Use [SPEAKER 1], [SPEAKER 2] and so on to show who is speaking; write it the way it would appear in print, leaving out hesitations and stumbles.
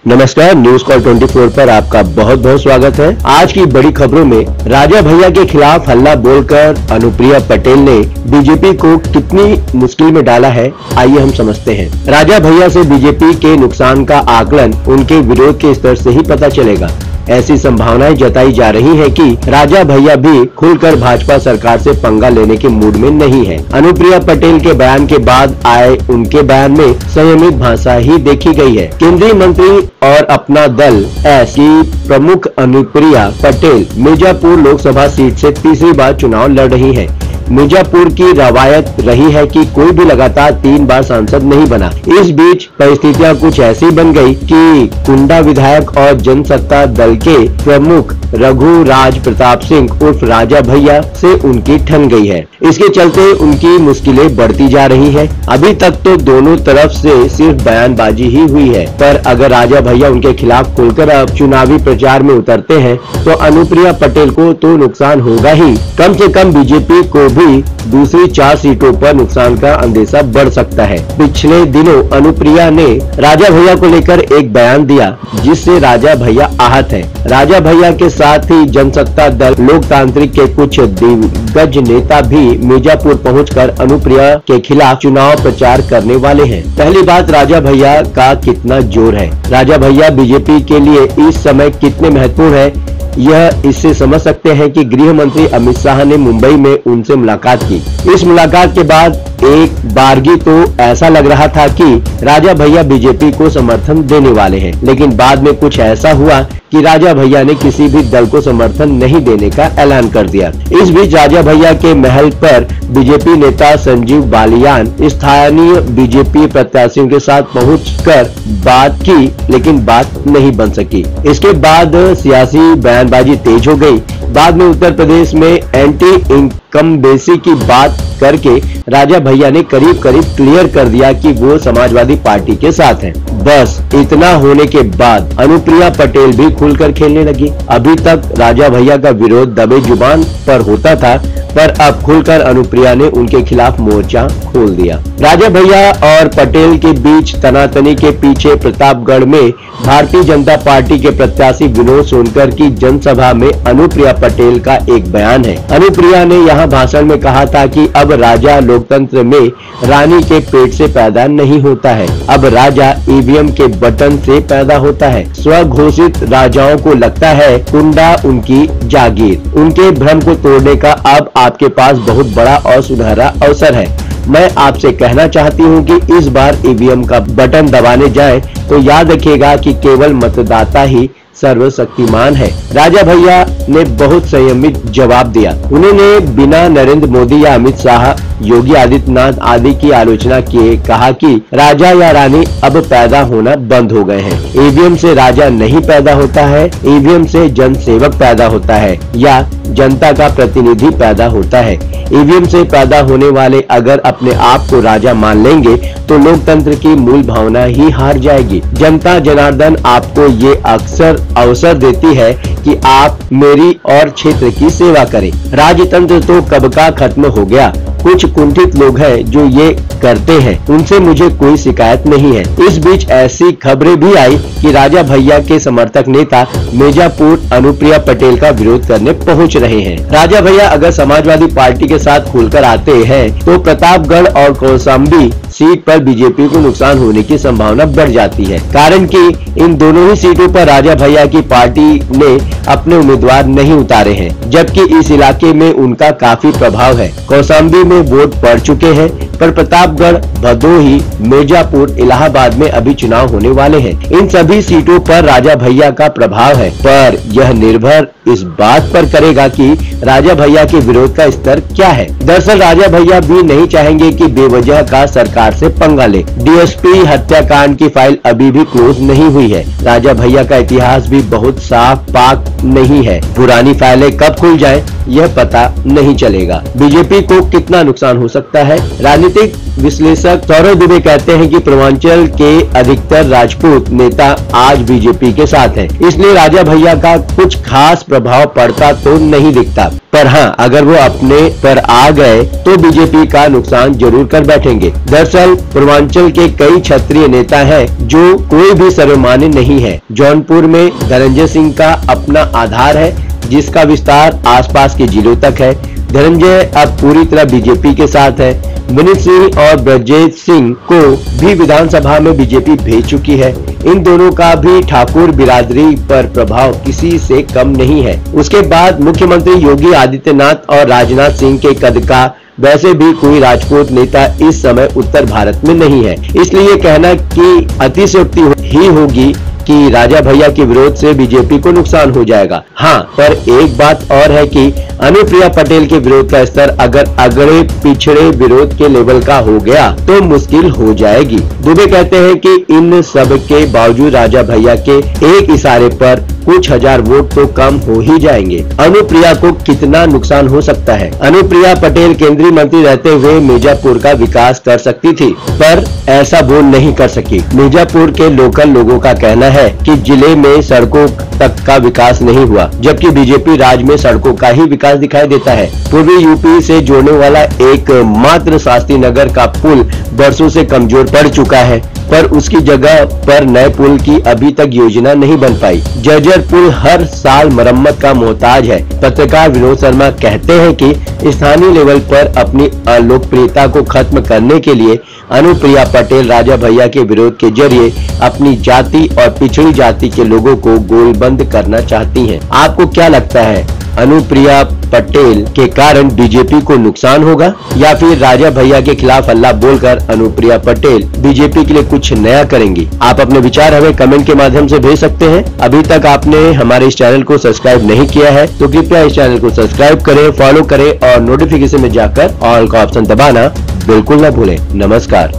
[SPEAKER 1] नमस्कार, news call 24 पर आपका बहुत बहुत स्वागत है। आज की बड़ी खबरों में राजा भैया के खिलाफ हल्ला बोलकर अनुप्रिया पटेल ने बीजेपी को कितनी मुश्किल में डाला है, आइए हम समझते हैं। राजा भैया से बीजेपी के नुकसान का आकलन उनके विरोध के स्तर से ही पता चलेगा। ऐसी संभावनाएं जताई जा रही है कि राजा भैया भी खुलकर भाजपा सरकार से पंगा लेने के मूड में नहीं है। अनुप्रिया पटेल के बयान के बाद आए उनके बयान में संयमित भाषा ही देखी गई है। केंद्रीय मंत्री और अपना दल की प्रमुख अनुप्रिया पटेल मिर्जापुर लोकसभा सीट से तीसरी बार चुनाव लड़ रही है। मिर्जापुर की रवायत रही है कि कोई भी लगातार 3 बार सांसद नहीं बना। इस बीच परिस्थितियां कुछ ऐसी बन गई कि कुंडा विधायक और जनसत्ता दल के प्रमुख रघुराज प्रताप सिंह उर्फ राजा भैया से उनकी ठन गई है। इसके चलते उनकी मुश्किलें बढ़ती जा रही है। अभी तक तो दोनों तरफ से सिर्फ बयानबाजी ही हुई है, पर अगर राजा भैया उनके खिलाफ खुलकर अब चुनावी प्रचार में उतरते हैं तो अनुप्रिया पटेल को तो नुकसान होगा ही, कम से कम बीजेपी को भी दूसरी 4 सीटों पर नुकसान का अंदेशा बढ़ सकता है। पिछले दिनों अनुप्रिया ने राजा भैया को लेकर एक बयान दिया जिससे राजा भैया आहत है। राजा भैया के साथ ही जनसत्ता दल लोकतांत्रिक के कुछ दिग्गज नेता भी मिर्जापुर पहुंचकर अनुप्रिया के खिलाफ चुनाव प्रचार करने वाले हैं। पहली बात, राजा भैया का कितना जोर है। राजा भैया बीजेपी के लिए इस समय कितने महत्वपूर्ण है, यह इससे समझ सकते हैं कि गृह मंत्री अमित शाह ने मुंबई में उनसे मुलाकात की। इस मुलाकात के बाद एक बारगी तो ऐसा लग रहा था कि राजा भैया बीजेपी को समर्थन देने वाले हैं, लेकिन बाद में कुछ ऐसा हुआ कि राजा भैया ने किसी भी दल को समर्थन नहीं देने का ऐलान कर दिया। इस बीच राजा भैया के महल पर बीजेपी नेता संजीव बालियान स्थानीय बीजेपी प्रत्याशियों के साथ पहुंचकर बात की, लेकिन बात नहीं बन सकी। इसके बाद सियासी बयानबाजी तेज हो गई। बाद में उत्तर प्रदेश में एंटी इनकम्बेंसी की बात करके राजा भैया ने करीब क्लियर कर दिया कि वो समाजवादी पार्टी के साथ हैं। बस इतना होने के बाद अनुप्रिया पटेल भी खुलकर खेलने लगी। अभी तक राजा भैया का विरोध दबे जुबान पर होता था, पर अब खुलकर अनुप्रिया ने उनके खिलाफ मोर्चा खोल दिया। राजा भैया और पटेल के बीच तनातनी के पीछे प्रतापगढ़ में भारतीय जनता पार्टी के प्रत्याशी विनोद सोनकर की जनसभा में अनुप्रिया पटेल का एक बयान है। अनुप्रिया ने यहाँ भाषण में कहा था कि अब राजा लोकतंत्र में रानी के पेट से पैदा नहीं होता है, अब राजा ईवीएम के बटन से पैदा होता है। स्वघोषित राजाओं को लगता है कुंडा उनकी जागीर। उनके भ्रम को तोड़ने का अब आपके पास बहुत बड़ा और सुनहरा अवसर है। मैं आपसे कहना चाहती हूं कि इस बार ईवीएम का बटन दबाने जाएं तो याद रखिएगा कि केवल मतदाता ही सर्वशक्तिमान है। राजा भैया ने बहुत संयमित जवाब दिया। उन्होंने बिना नरेंद्र मोदी या अमित शाह, योगी आदित्यनाथ आदि की आलोचना किए कहा कि राजा या रानी अब पैदा होना बंद हो गए हैं। ईवीएम से राजा नहीं पैदा होता है, ईवीएम से जनसेवक पैदा होता है या जनता का प्रतिनिधि पैदा होता है। ईवीएम से पैदा होने वाले अगर अपने आप को राजा मान लेंगे तो लोकतंत्र की मूल भावना ही हार जाएगी। जनता जनार्दन आपको ये अक्सर अवसर देती है कि आप मेरी और क्षेत्र की सेवा करें। राजतंत्र तो कब का खत्म हो गया। कुछ कुंठित लोग हैं जो ये करते हैं, उनसे मुझे कोई शिकायत नहीं है। इस बीच ऐसी खबरें भी आई कि राजा भैया के समर्थक नेता मिर्जापुर अनुप्रिया पटेल का विरोध करने पहुंच रहे हैं। राजा भैया अगर समाजवादी पार्टी के साथ खुलकर आते हैं तो प्रतापगढ़ और कौशाम्बी सीट पर बीजेपी को नुकसान होने की संभावना बढ़ जाती है, कारण कि इन दोनों ही सीटों पर राजा भैया की पार्टी ने अपने उम्मीदवार नहीं उतारे हैं, जबकि इस इलाके में उनका काफी प्रभाव है। कौशाम्बी में वोट पड़ चुके हैं, पर प्रतापगढ़, भदोही, मिर्जापुर, इलाहाबाद में अभी चुनाव होने वाले हैं। इन सभी सीटों पर राजा भैया का प्रभाव है, पर यह निर्भर इस बात पर करेगा कि राजा भैया के विरोध का स्तर क्या है। दरअसल राजा भैया भी नहीं चाहेंगे कि बेवजह का सरकार से पंगा ले। डीएसपी हत्याकांड की फाइल अभी भी क्लोज नहीं हुई है। राजा भैया का इतिहास भी बहुत साफ पाक नहीं है। पुरानी फाइलें कब खुल जाए यह पता नहीं चलेगा। बीजेपी को कितना नुकसान हो सकता है। राजनीतिक विश्लेषक सौरभ दुबे कहते हैं कि पूर्वांचल के अधिकतर राजपूत नेता आज बीजेपी के साथ हैं, इसलिए राजा भैया का कुछ खास प्रभाव पड़ता तो नहीं दिखता, पर हाँ, अगर वो अपने पर आ गए तो बीजेपी का नुकसान जरूर कर बैठेंगे। दरअसल पूर्वांचल के कई क्षत्रिय नेता हैं जो कोई भी सर्वमान्य नहीं है। जौनपुर में धनंजय सिंह का अपना आधार है, जिसका विस्तार आसपास के जिलों तक है। धनंजय अब पूरी तरह बीजेपी के साथ है। विनीत सिंह और ब्रजेश सिंह को भी विधानसभा में बीजेपी भेज चुकी है। इन दोनों का भी ठाकुर बिरादरी पर प्रभाव किसी से कम नहीं है। उसके बाद मुख्यमंत्री योगी आदित्यनाथ और राजनाथ सिंह के कद का वैसे भी कोई राजपूत नेता इस समय उत्तर भारत में नहीं है, इसलिए कहना कि अतिशयोक्ति ही होगी कि राजा भैया के विरोध से बीजेपी को नुकसान हो जाएगा। हाँ, पर एक बात और है कि अनुप्रिया पटेल के विरोध का स्तर अगर अगड़े पिछड़े विरोध के लेवल का हो गया तो मुश्किल हो जाएगी। दुबे कहते हैं कि इन सब के बावजूद राजा भैया के एक इशारे पर कुछ हजार वोट तो कम हो ही जाएंगे। अनुप्रिया को कितना नुकसान हो सकता है? अनुप्रिया पटेल केंद्रीय मंत्री रहते हुए मिर्जापुर का विकास कर सकती थी, पर ऐसा वो नहीं कर सकी। मिर्जापुर के लोकल लोगों का कहना है कि जिले में सड़कों तक का विकास नहीं हुआ, जबकि बीजेपी राज्य में सड़कों का ही विकास दिखाई देता है। पूर्वी यूपी से जोड़ने वाला एक मात्र शास्त्री नगर का पुल बरसों से कमजोर पड़ चुका है, पर उसकी जगह पर नए पुल की अभी तक योजना नहीं बन पाई। जर्जर पुल हर साल मरम्मत का मोहताज है। पत्रकार विनोद शर्मा कहते हैं कि स्थानीय लेवल पर अपनी अलोकप्रियता को खत्म करने के लिए अनुप्रिया पटेल राजा भैया के विरोध के जरिए अपनी जाति और पिछड़ी जाति के लोगों को गोलबंद करना चाहती हैं। आपको क्या लगता है, अनुप्रिया पटेल के कारण बीजेपी को नुकसान होगा या फिर राजा भैया के खिलाफ हल्ला बोलकर अनुप्रिया पटेल बीजेपी के लिए कुछ नया करेंगी? आप अपने विचार हमें कमेंट के माध्यम से भेज सकते हैं। अभी तक आपने हमारे इस चैनल को सब्सक्राइब नहीं किया है तो कृपया इस चैनल को सब्सक्राइब करें, फॉलो करें और नोटिफिकेशन में जाकर ऑल का ऑप्शन दबाना बिल्कुल न भूलें। नमस्कार।